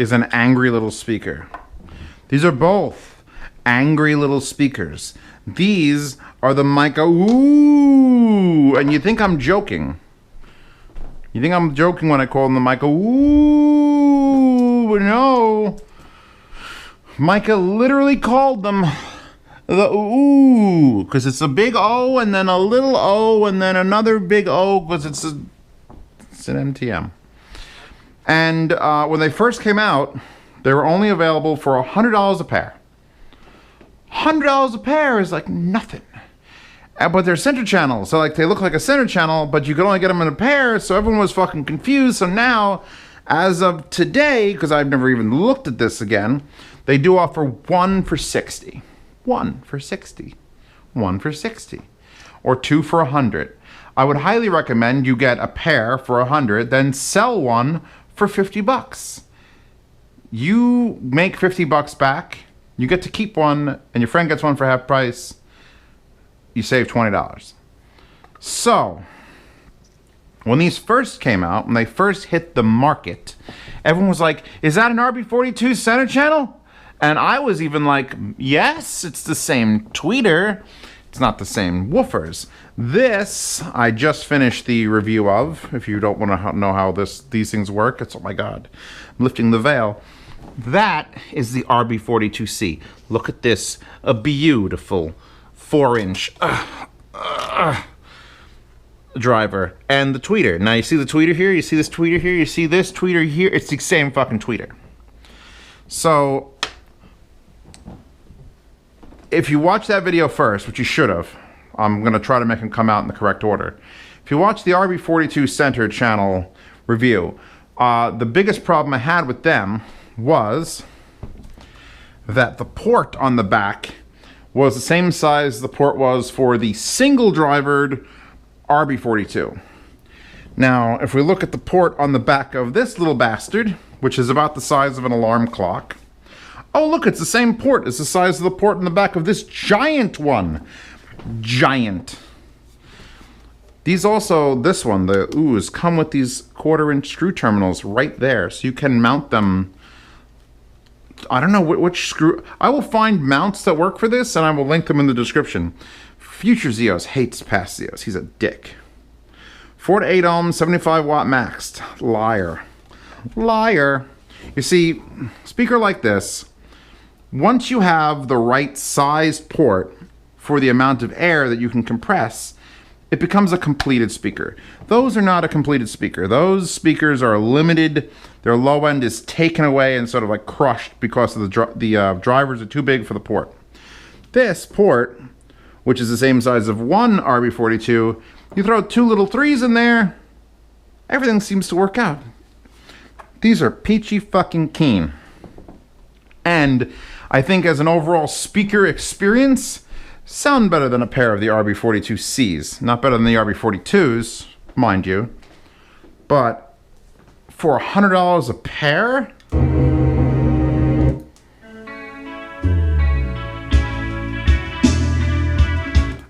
is an angry little speaker. These are both angry little speakers. These are the Micca OoO. And you think I'm joking. You think I'm joking when I call them the Micca OoO. But no. Mica literally called them the OoO. Because it's a big O and then a little O and then another big O because it's an MTM. And when they first came out, they were only available for $100 a pair. $100 a pair is like nothing. But they're center channels, so like they look like a center channel, but you can only get them in a pair, so everyone was fucking confused. So now, as of today, because I've never even looked at this again, they do offer 1 for $60. 1 for $60. 1 for $60. Or 2 for $100. I would highly recommend you get a pair for $100, then sell one for $50. You make $50 back, you get to keep one, and your friend gets one for half price. You save $20. So, when these first came out, when they first hit the market, everyone was like, is that an RB42 center channel? And I was even like, yes, it's the same tweeter. It's not the same woofers. This, I just finished the review of. If you don't want to know how these things work, it's, oh my God, I'm lifting the veil. That is the RB42C. Look at this, a beautiful 4-inch driver. And the tweeter. Now you see the tweeter here, you see this tweeter here, you see this tweeter here. It's the same fucking tweeter. So, if you watch that video first, which you should have, I'm going to try to make them come out in the correct order. If you watch the RB42 Center channel review, the biggest problem I had with them was that the port on the back was the same size the port was for the single-drivered RB42. Now, if we look at the port on the back of this little bastard, which is about the size of an alarm clock, oh look, it's the same port. It's the size of the port in the back of this giant one. Giant. These also, this one, the OoOs, come with these 1/4-inch screw terminals right there, so you can mount them. I don't know which screw. I will find mounts that work for this, and I will link them in the description. Future Zeos hates past Zeos. He's a dick. 4 to 8 ohms, 75 watt maxed. Liar. Liar. You see, speaker like this, once you have the right sized port for the amount of air that you can compress, it becomes a completed speaker. Those are not a completed speaker. Those speakers are limited. Their low end is taken away and sort of like crushed because of the drivers are too big for the port. This port, which is the same size of one RB42, you throw 2 little 3s in there, everything seems to work out. These are peachy fucking keen. And I think as an overall speaker experience, sound better than a pair of the RB42Cs. Not better than the RB42s, mind you. But for $100 a pair?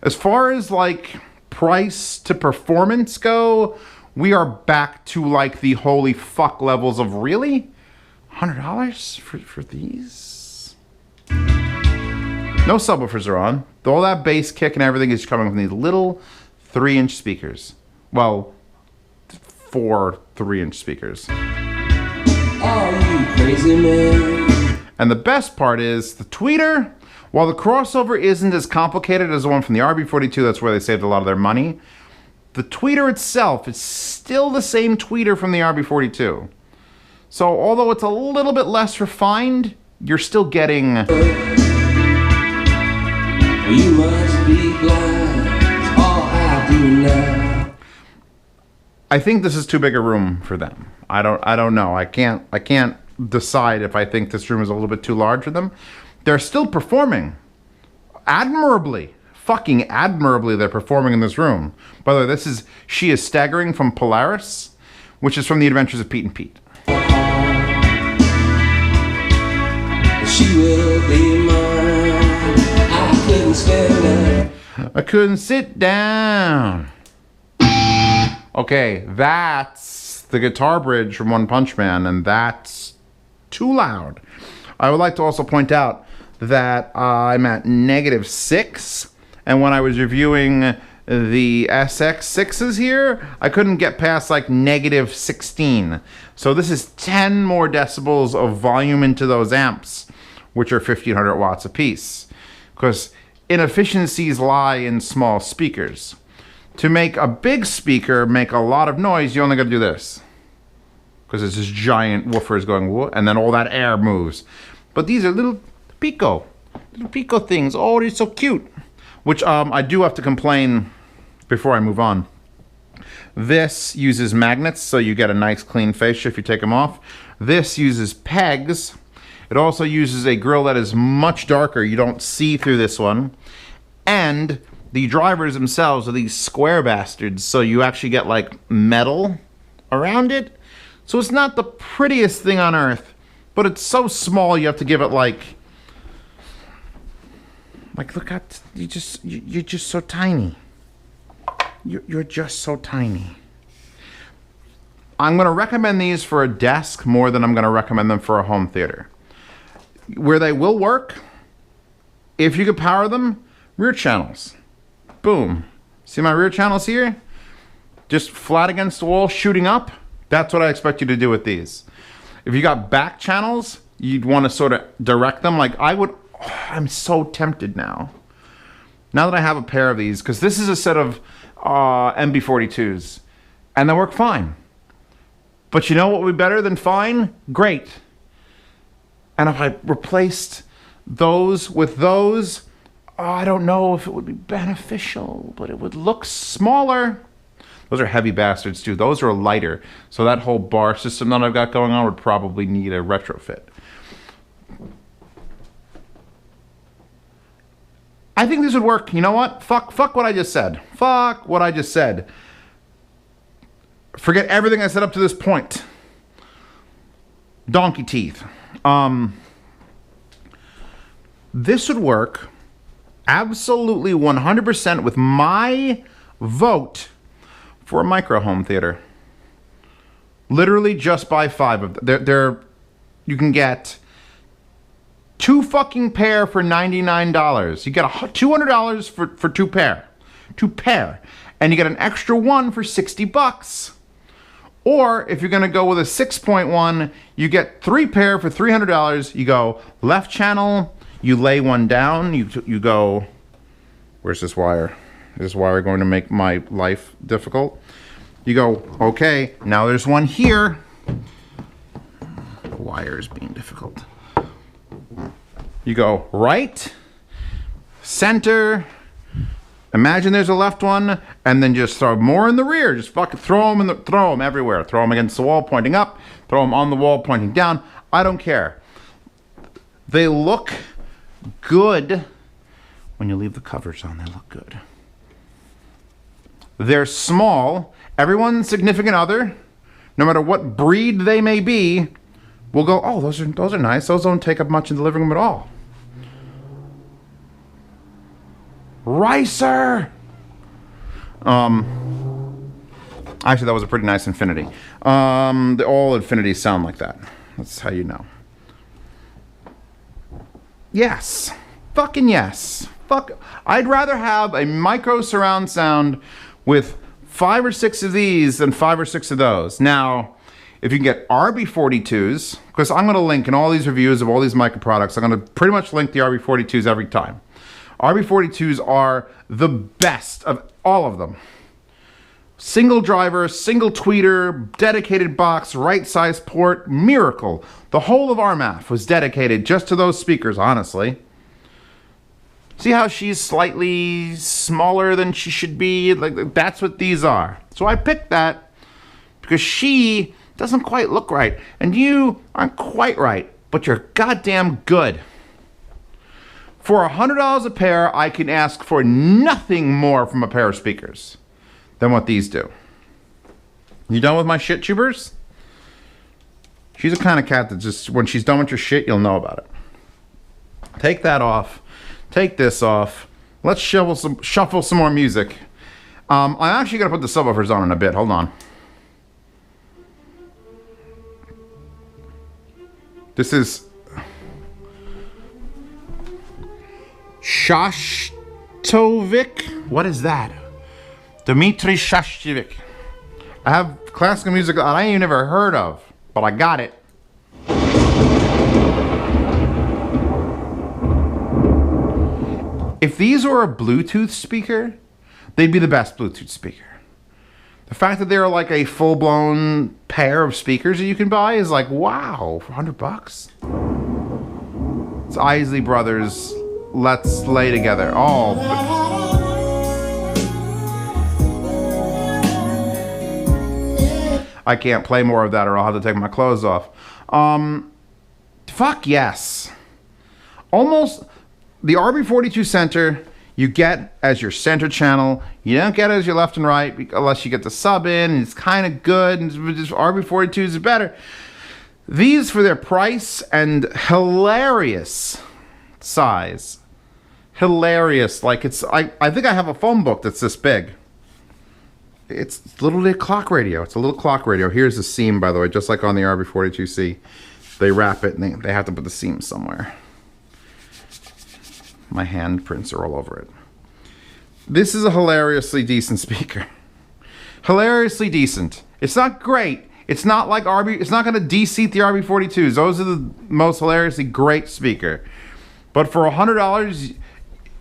As far as like price to performance go, we are back to like the holy fuck levels of really? $100 for these? No subwoofers are on. All that bass kick and everything is coming from these little 3-inch speakers. Well, 4 3-inch speakers. Oh, you crazy man. And the best part is the tweeter, while the crossover isn't as complicated as the one from the RB42, that's where they saved a lot of their money, the tweeter itself is still the same tweeter from the RB42. So although it's a little bit less refined, you're still getting... You must be blind, all I do now. I think this is too big a room for them. I don't know. I can't decide if I think this room is a little bit too large for them. They're still performing admirably. Fucking admirably they're performing in this room. By the way, this is She Is Staggering from Polaris, which is from The Adventures of Pete and Pete. She will be mine. I couldn't stand up. I couldn't sit down. Okay, that's the guitar bridge from One Punch Man, and that's too loud. I would like to also point out that I'm at -6, and when I was reviewing the SX6s here, I couldn't get past like -16. So this is 10 more decibels of volume into those amps, which are 1500 watts apiece. Because inefficiencies lie in small speakers. To make a big speaker make a lot of noise, you only got to do this. Because it's this giant woofers going, whoa, and then all that air moves. But these are little Pico things. Oh, they're so cute. Which I do have to complain before I move on. This uses magnets, so you get a nice clean face if you take them off. This uses pegs. It also uses a grill that is much darker. You don't see through this one. And the drivers themselves are these square bastards, so you actually get like metal around it. So it's not the prettiest thing on earth, but it's so small you have to give it like look at you're just so tiny. You're just so tiny. I'm going to recommend these for a desk more than I'm going to recommend them for a home theater. Where they will work, if you could power them, rear channels. Boom. See my rear channels here? Just flat against the wall, shooting up. That's what I expect you to do with these. If you got back channels, you'd want to sort of direct them like I would. Oh, I'm so tempted now. Now that I have a pair of these, because this is a set of MB42s, and they work fine. But you know what would be better than fine? Great. And if I replaced those with those, I don't know if it would be beneficial, but it would look smaller. Those are heavy bastards too. Those are lighter. So that whole bar system that I've got going on would probably need a retrofit. I think this would work. You know what? Fuck what I just said. Fuck what I just said. Forget everything I said up to this point. Donkey teeth. This would work absolutely 100% with my vote for a micro home theater. Literally just buy 5 of them. You can get 2 fucking pair for $99. You get $200 for 2 pair. 2 pair. And you get an extra one for $60. Or if you're going to go with a 6.1, you get 3 pair for $300. You go left channel, you lay one down, you go, where's this wire? Is this wire going to make my life difficult? You go, okay, now there's one here. The wire is being difficult. You go right, center, imagine there's a left one, and then just throw more in the rear. Just fucking throw them everywhere. Throw them against the wall pointing up, throw them on the wall pointing down. I don't care. They look good. When you leave the covers on, they look good. They're small. Everyone's significant other, no matter what breed they may be, will go, oh, those are nice. Those don't take up much in the living room at all. Ricer! Actually, that was a pretty nice Infinity. All Infinities sound like that. That's how you know. Yes. Fucking yes. Fuck. I'd rather have a micro surround sound with 5 or 6 of these than 5 or 6 of those. Now, if you can get RB42s, because I'm going to link in all these reviews of all these Mica products, I'm going to pretty much link the RB42s every time. RB42s are the best of all of them. Single driver, single tweeter, dedicated box, right size port, miracle. The whole of RMAF was dedicated just to those speakers, honestly. See how she's slightly smaller than she should be? Like, that's what these are. So I picked that because she doesn't quite look right. And you aren't quite right, but you're goddamn good. For $100 a pair, I can ask for nothing more from a pair of speakers than what these do. You done with my shit tubers? She's the kind of cat that just, when she's done with your shit, you'll know about it. Take that off. Take this off. Let's shuffle some more music. I'm actually going to put the subwoofers on in a bit. Hold on. This is Shostakovich. What is that? Dmitri Shostakovich. I have classical music that I ain't never heard of, but I got it. If these were a Bluetooth speaker, they'd be the best Bluetooth speaker. The fact that they're like a full-blown pair of speakers that you can buy is like, wow, for $100? It's Isley Brothers, Let's Lay Together. Oh, I can't play more of that or I'll have to take my clothes off. Fuck yes. Almost, the RB42 center, you get as your center channel. You don't get it as your left and right unless you get the sub in, and it's kind of good, and just RB42s is better. These, for their price and hilarious size. Hilarious. Like, it's, I think I have a phone book that's this big. It's literally a clock radio. It's a little clock radio. Here's the seam, by the way, just like on the RB42C. They wrap it and they have to put the seam somewhere. My handprints are all over it. This is a hilariously decent speaker. Hilariously decent. It's not great. It's not like it's not going to de-seat the RB42s. Those are the most hilariously great speaker. But for $100,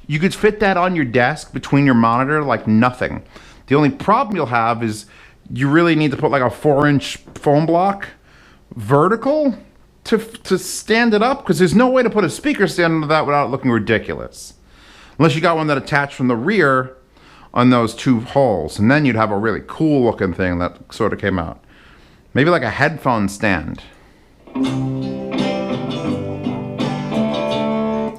you could fit that on your desk between your monitor like nothing. The only problem you'll have is you really need to put like a 4-inch foam block vertical to stand it up, because there's no way to put a speaker stand under that without it looking ridiculous. Unless you got one that attached from the rear on those two holes, and then you'd have a really cool looking thing that sort of came out. Maybe like a headphone stand.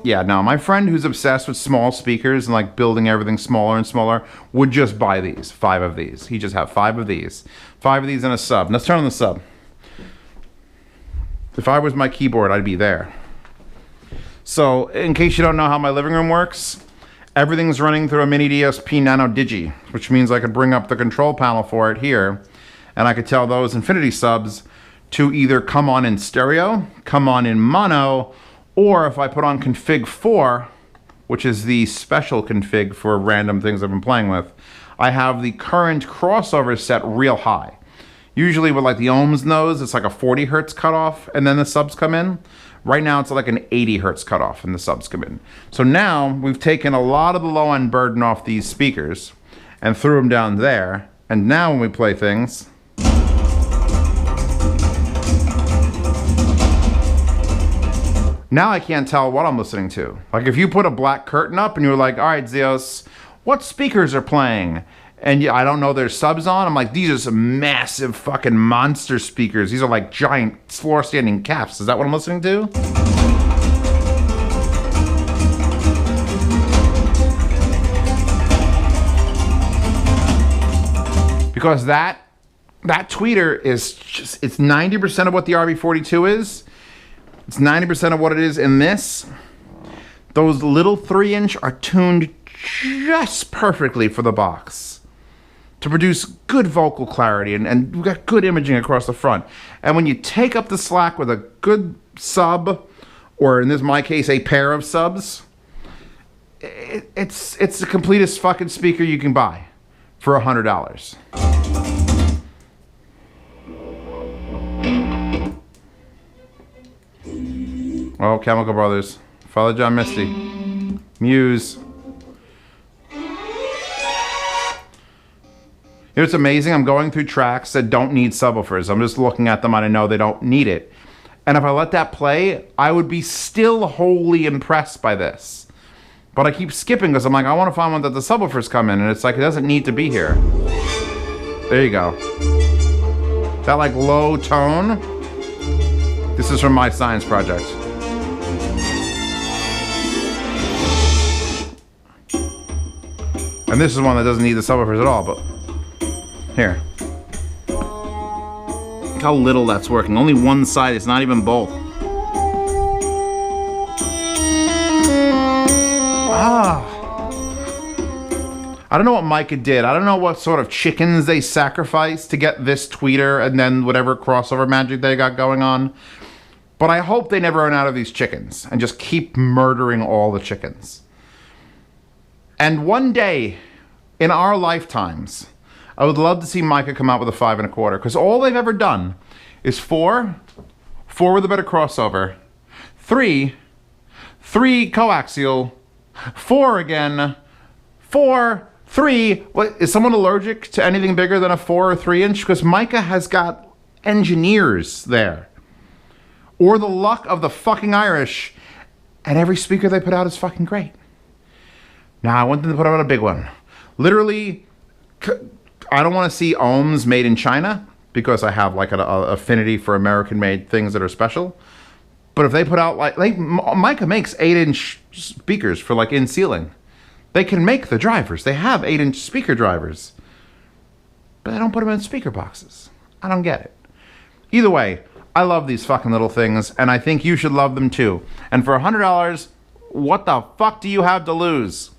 Yeah, no, my friend who's obsessed with small speakers and like building everything smaller and smaller would just buy these, 5 of these. He'd just have 5 of these. 5 of these and a sub. Let's turn on the sub. If I was my keyboard, I'd be there. So, in case you don't know how my living room works, everything's running through a mini DSP Nano Digi, which means I could bring up the control panel for it here, and I could tell those infinity subs to either come on in stereo, come on in mono, or if I put on config 4, which is the special config for random things I've been playing with, I have the current crossover set real high. Usually with like the ohms nose, it's like a 40 hertz cutoff and then the subs come in. Right now it's like an 80 hertz cutoff and the subs come in. So now we've taken a lot of the low end burden off these speakers and threw them down there. And now when we play things, now I can't tell what I'm listening to. Like if you put a black curtain up and you were like, all right, Zeos, what speakers are playing? And I don't know there's subs on. I'm like, these are some massive fucking monster speakers. These are like giant floor standing caps. Is that what I'm listening to? Because that tweeter is just, it's 90% of what the RB42 is. It's 90% of what it is in this. Those little 3-inch are tuned just perfectly for the box to produce good vocal clarity, and we've got good imaging across the front. And when you take up the slack with a good sub, or in my case, a pair of subs, it's the completest fucking speaker you can buy for $100. Oh, Chemical Brothers, Father John Misty, Muse. You know, it's amazing. I'm going through tracks that don't need subwoofers. I'm just looking at them and I know they don't need it. And if I let that play, I would be still wholly impressed by this. But I keep skipping because I'm like, I want to find one that the subwoofers come in. And it's like, it doesn't need to be here. There you go. That like low tone. This is from my science project. And this is one that doesn't need the subwoofers at all, but here. Look how little that's working. Only one side, it's not even both. I don't know what Mica did. I don't know what sort of chickens they sacrificed to get this tweeter and then whatever crossover magic they got going on. But I hope they never run out of these chickens and just keep murdering all the chickens. And one day in our lifetimes, I would love to see Mica come out with a 5 1/4, because all they've ever done is 4 with a bit of crossover, 3 coaxial, 4 again, 4, 3. What, is someone allergic to anything bigger than a 4 or 3 inch? Because Mica has got engineers there. Or the luck of the fucking Irish, and every speaker they put out is fucking great. Now, I want them to put out a big one. Literally, I don't want to see ohms made in China, because I have like an affinity for American-made things that are special. But if they put out like Mica makes 8-inch speakers for like in ceiling. They can make the drivers. They have 8-inch speaker drivers, but they don't put them in speaker boxes. I don't get it. Either way, I love these fucking little things, and I think you should love them too. And for $100, what the fuck do you have to lose?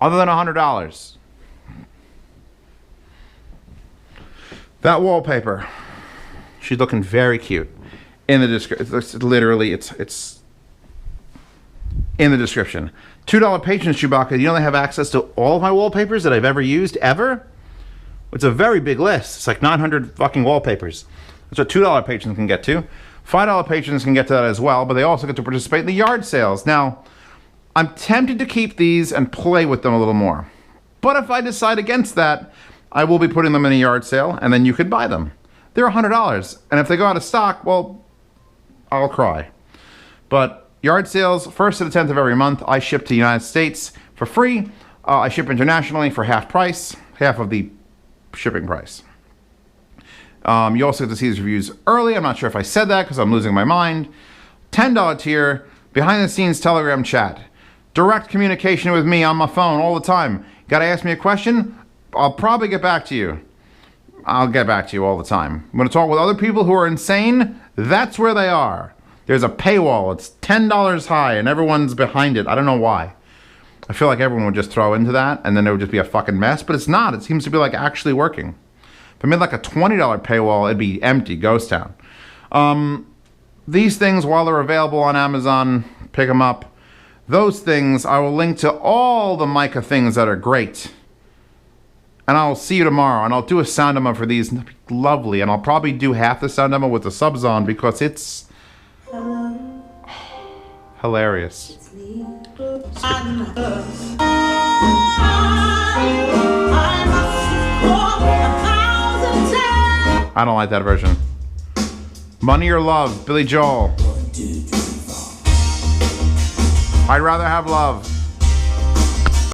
Other than $100. That wallpaper, she's looking very cute. In the description, literally, it's in the description. $2 patrons, Chewbacca. You know they have access to all of my wallpapers that I've ever used, ever? It's a very big list. It's like 900 fucking wallpapers. That's what $2 patrons can get to. $5 patrons can get to that as well, but they also get to participate in the yard sales. Now, I'm tempted to keep these and play with them a little more. But if I decide against that, I will be putting them in a yard sale, and then you could buy them. They're $100, and if they go out of stock, well, I'll cry. But yard sales, 1st to the 10th of every month. I ship to the United States for free. I ship internationally for half price, half of the shipping price. You also get to see these reviews early. I'm not sure if I said that because I'm losing my mind. $10 tier, behind the scenes Telegram chat. Direct communication with me on my phone all the time. Gotta ask me a question? I'll probably get back to you. I'll get back to you all the time. I'm going to talk with other people who are insane. That's where they are. There's a paywall. It's $10 high, and everyone's behind it. I don't know why. I feel like everyone would just throw into that, and then it would just be a fucking mess. But it's not. It seems to be like actually working. If I made like a $20 paywall, it'd be empty, ghost town. These things, while they're available on Amazon, pick them up. Those things, I will link to all the Mica things that are great. And I'll see you tomorrow, and I'll do a sound demo for these. Lovely, and I'll probably do half the sound demo with the subs on because it's hilarious. I don't like that version. Money or Love, Billy Joel. I'd rather have love.